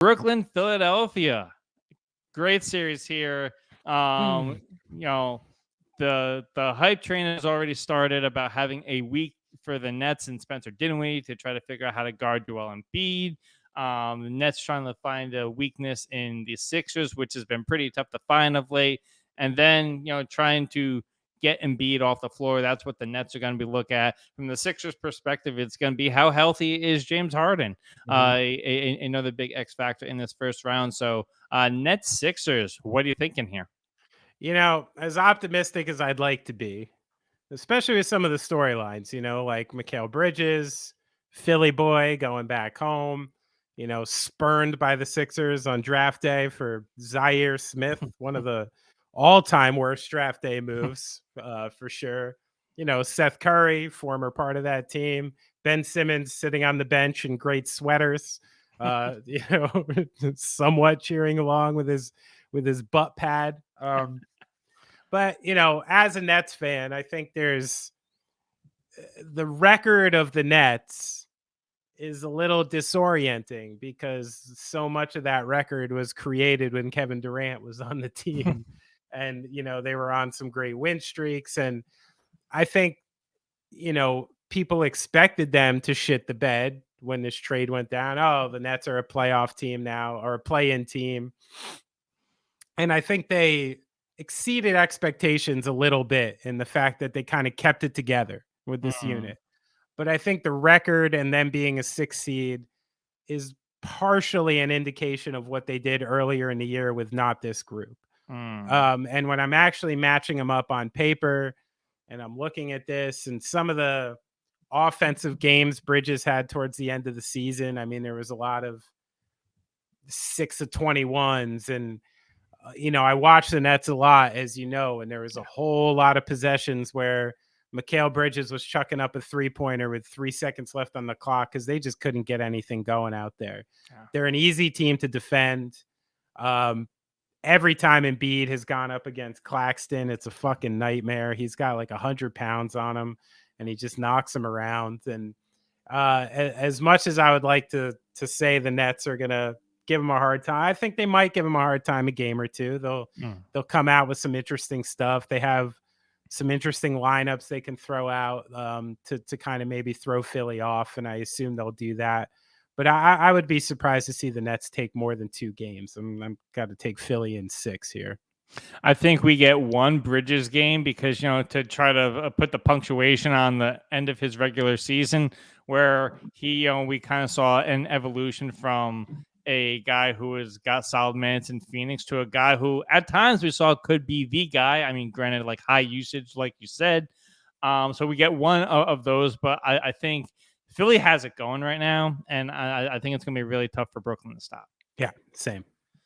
Brooklyn, Philadelphia. Great series here. You know, the hype train has already started about having a week for the Nets and Spencer Dinwiddie to try to figure out how to guard Joel Embiid. The Nets trying to find a weakness in the Sixers, which has been pretty tough to find of late. And then, trying to get Embiid off the floor. That's what the Nets are going to be looking at. From the Sixers perspective, it's going to be how healthy is James Harden, another big X factor in this first round. So Nets Sixers, what are you thinking here? As optimistic as I'd like to be, especially with some of the storylines, like Mikal Bridges, Philly boy going back home, spurned by the Sixers on draft day for Zaire Smith, one of the all-time worst draft day moves, for sure. Seth Curry, former part of that team, Ben Simmons sitting on the bench in great sweaters, somewhat cheering along with his butt pad. But, as a Nets fan, I think there's the record of the Nets is a little disorienting because so much of that record was created when Kevin Durant was on the team. And, they were on some great win streaks. And I think, people expected them to shit the bed when this trade went down. Oh, the Nets are a playoff team now, or a play-in team. And I think they exceeded expectations a little bit in the fact that they kind of kept it together with this unit. But I think the record and them being a 6 seed is partially an indication of what they did earlier in the year with not this group. And when I'm actually matching them up on paper and I'm looking at this and some of the offensive games Bridges had towards the end of the season, I mean, there was a lot of 6 of 21s and I watched the Nets a lot, as you know, and there was a whole lot of possessions where Mikal Bridges was chucking up a 3-pointer with 3 seconds left on the clock because they just couldn't get anything going out there. Yeah. They're an easy team to defend. Every time Embiid has gone up against Claxton, it's a fucking nightmare. He's got like 100 pounds on him, and he just knocks him around. And as much as I would like to say the Nets are going to give him a hard time, I think they might give him a hard time a game or two. They'll come out with some interesting stuff. They have some interesting lineups they can throw out to kind of maybe throw Philly off, and I assume they'll do that. But I would be surprised to see the Nets take more than 2 games. I'm got to take Philly in 6 here. I think we get one Bridges game because, to try to put the punctuation on the end of his regular season where we kind of saw an evolution from a guy who has got solid minutes in Phoenix to a guy who at times we saw could be the guy. I mean, granted, like high usage, like you said. So we get one of those, but I think Philly has it going right now. And I think it's going to be really tough for Brooklyn to stop. Yeah, same.